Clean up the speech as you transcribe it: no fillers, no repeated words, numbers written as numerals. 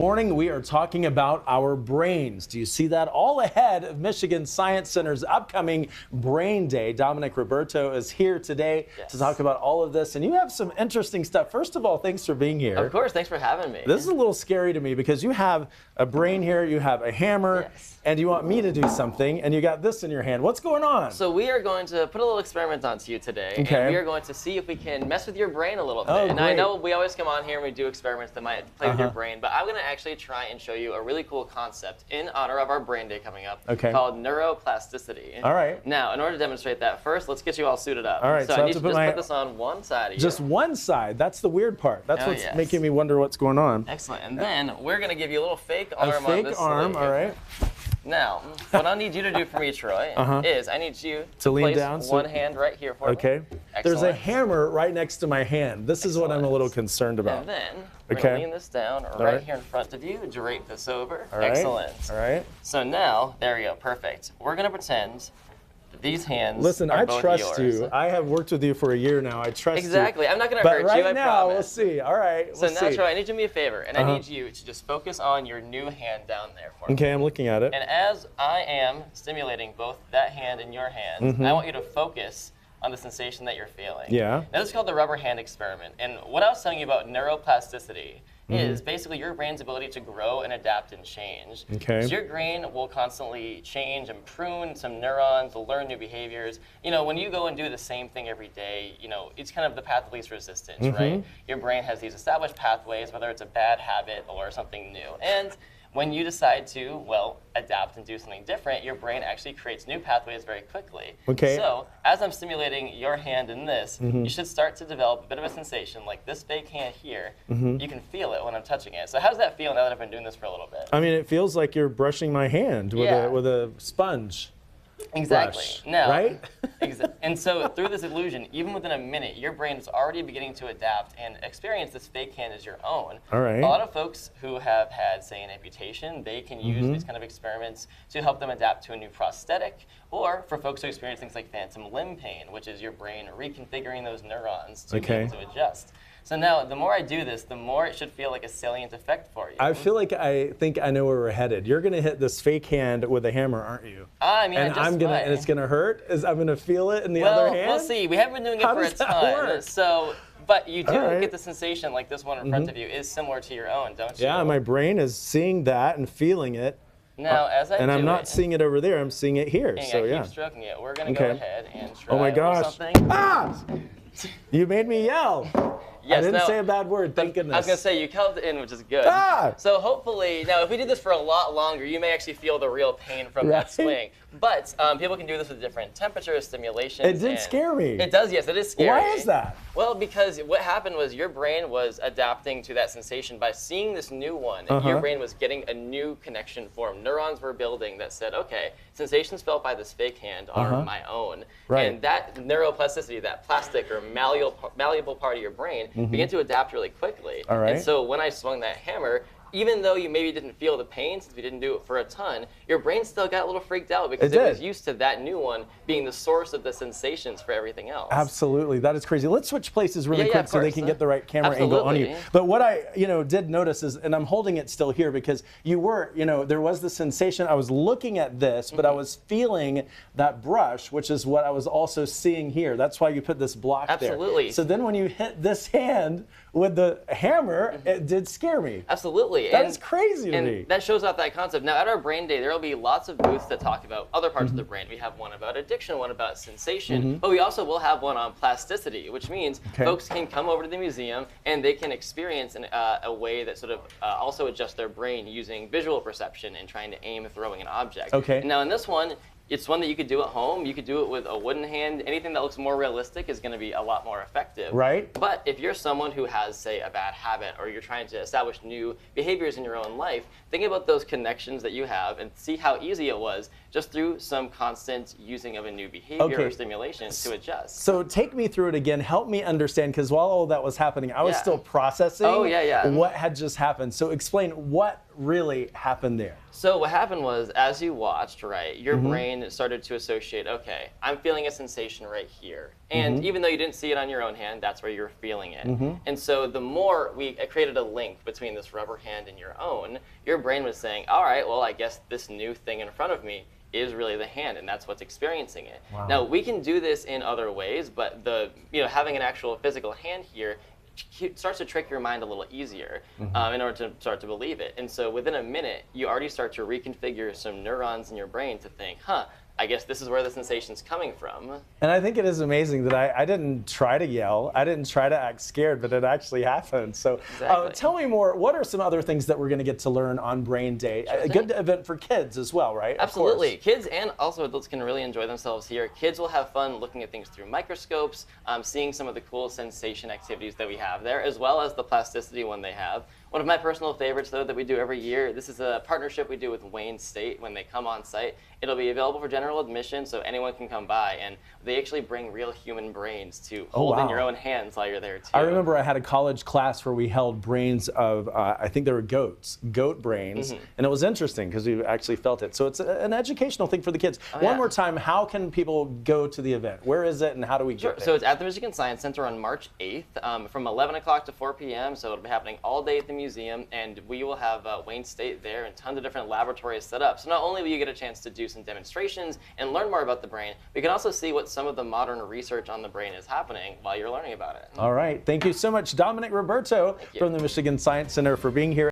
Morning, we are talking about our brains. Do you see that? All ahead of Michigan Science Center's upcoming Brain Day. Dominic Roberto is here today to talk about all of this, and you have some interesting stuff. First of all, thanks for being here. Of course, thanks for having me. This is a little scary to me because you have a brain here, you have a hammer, and you want me to do something, and you got this in your hand. What's going on? So we are going to put a little experiment onto you today, and we are going to see if we can mess with your brain a little bit. Oh, and great. I know we always come on here and we do experiments that might play with your brain, but I'm going to actually try and show you a really cool concept in honor of our Brain Day coming up called neuroplasticity. All right. Now, in order to demonstrate that, first, let's get you all suited up. All right, so I need to just put this on one side of you. Just one side. That's the weird part. That's what's making me wonder what's going on. Excellent. And then we're going to give you a little fake arm on fake this arm, sleeve. all right. Now, what I need you to do for me, Troy, is I need you to lean place down. one hand right here for me. Okay. There's a hammer right next to my hand. This is what I'm a little concerned about. And then we're going to lean this down right here in front of you, drape this over. Excellent. All right. So now, there we go, perfect. We're going to pretend that these hands Listen, are I both trust yours. you. I have worked with you for a year now. I trust you. Exactly. I'm not going to hurt you, I promise. But right now, we'll see. All right, So now, Troy, I need you to do me a favor, and I need you to just focus on your new hand down there for me. Okay, I'm looking at it. And as I am stimulating both that hand and your hand, I want you to focus on the sensation that you're feeling. Yeah. Now, this is called the rubber hand experiment. And what I was telling you about neuroplasticity is basically your brain's ability to grow and adapt and change. Okay. So your brain will constantly change and prune some neurons, will learn new behaviors. You know, when you go and do the same thing every day, you know, it's kind of the path of least resistance, right? Your brain has these established pathways, whether it's a bad habit or something new. And when you decide to, well, adapt and do something different, your brain actually creates new pathways very quickly. Okay. So as I'm stimulating your hand in this, you should start to develop a bit of a sensation, like this fake hand here. You can feel it when I'm touching it. So how does that feel now that I've been doing this for a little bit? I mean, it feels like you're brushing my hand with a sponge. Exactly. Brush, Now, right? And so through this illusion, even within a minute, your brain is already beginning to adapt and experience this fake hand as your own. All right. A lot of folks who have had, say, an amputation, they can use these kind of experiments to help them adapt to a new prosthetic, or for folks who experience things like phantom limb pain, which is your brain reconfiguring those neurons to be able to adjust. So now, the more I do this, the more it should feel like a salient effect for you. I feel like I think I know where we're headed. You're going to hit this fake hand with a hammer, aren't you? I mean, and and it's going to hurt? I'm going to feel it in the other hand? We'll see. We haven't been doing it for a ton. So, but you do get the sensation like this one in front of you is similar to your own, don't you? Yeah, my brain is seeing that and feeling it. Now, as I do I'm not seeing it over there. I'm seeing it here. And so I keep stroking it. We're going to go ahead and try oh my gosh. something. Ah! You made me yell. Yes, I didn't say a bad word, thank goodness. I was going to say, you held it in, which is good. Ah! So hopefully, now if we do this for a lot longer, you may actually feel the real pain from that swing. But people can do this with different temperatures, stimulations. It did scare me. It does, yes, it is scary. Why is that? Well, because what happened was your brain was adapting to that sensation by seeing this new one. And your brain was getting a new connection formed. Neurons were building that said, okay, sensations felt by this fake hand are my own. And that neuroplasticity, that plastic or malleable part of your brain, began to adapt really quickly. And so when I swung that hammer, even though you maybe didn't feel the pain since we didn't do it for a ton, your brain still got a little freaked out because it was used to that new one being the source of the sensations for everything else. Absolutely, that is crazy. Let's switch places really quick so they can get the right camera angle on you. But what I did notice is, and I'm holding it still here because you were, there was the sensation. I was looking at this, but I was feeling that brush, which is what I was also seeing here. That's why you put this block there. Absolutely. So then when you hit this hand with the hammer, it did scare me. Absolutely. That is crazy to me. And that shows off that concept. Now, at our Brain Day, there will be lots of booths that talk about other parts of the brain. We have one about addiction, one about sensation, but we also will have one on plasticity, which means folks can come over to the museum and they can experience a way that sort of also adjusts their brain using visual perception and trying to aim throwing an object. Okay. Now, in this one, it's one that you could do at home. You could do it with a wooden hand. Anything that looks more realistic is going to be a lot more effective. Right. But if you're someone who has, say, a bad habit, or you're trying to establish new behaviors in your own life, think about those connections that you have and see how easy it was just through some constant using of a new behavior or stimulation to adjust. So take me through it again. Help me understand, because while all that was happening, I was still processing what had just happened. So explain what really happened there? So what happened was, as you watched, right, your brain started to associate, okay, I'm feeling a sensation right here. And even though you didn't see it on your own hand, that's where you're feeling it. And so the more we created a link between this rubber hand and your own, your brain was saying, all right, well, I guess this new thing in front of me is really the hand, and that's what's experiencing it. Wow. Now, we can do this in other ways, but having an actual physical hand here starts to trick your mind a little easier in order to start to believe it. And so within a minute, you already start to reconfigure some neurons in your brain to think, I guess this is where the sensation's coming from. And I think it is amazing that I didn't try to yell, I didn't try to act scared, but it actually happened. So tell me more, what are some other things that we're going to get to learn on Brain Day? A good event for kids as well, right? Absolutely. Kids and also adults can really enjoy themselves here. Kids will have fun looking at things through microscopes, seeing some of the cool sensation activities that we have there, as well as the plasticity one they have. One of my personal favorites, though, that we do every year, this is a partnership we do with Wayne State when they come on site. It'll be available for general admission, so anyone can come by, and they actually bring real human brains to hold in your own hands while you're there, too. I remember I had a college class where we held brains of, I think they were goat brains, and it was interesting because we actually felt it. So it's an educational thing for the kids. One more time, how can people go to the event? Where is it, and how do we get there? So it's at the Michigan Science Center on March 8th from 11 o'clock to 4 p.m., so it'll be happening all day at the museum, and we will have Wayne State there and tons of different laboratories set up. So not only will you get a chance to do some demonstrations and learn more about the brain, we can also see what some of the modern research on the brain is happening while you're learning about it. All right. Thank you so much, Dominic Roberto from the Michigan Science Center, for being here.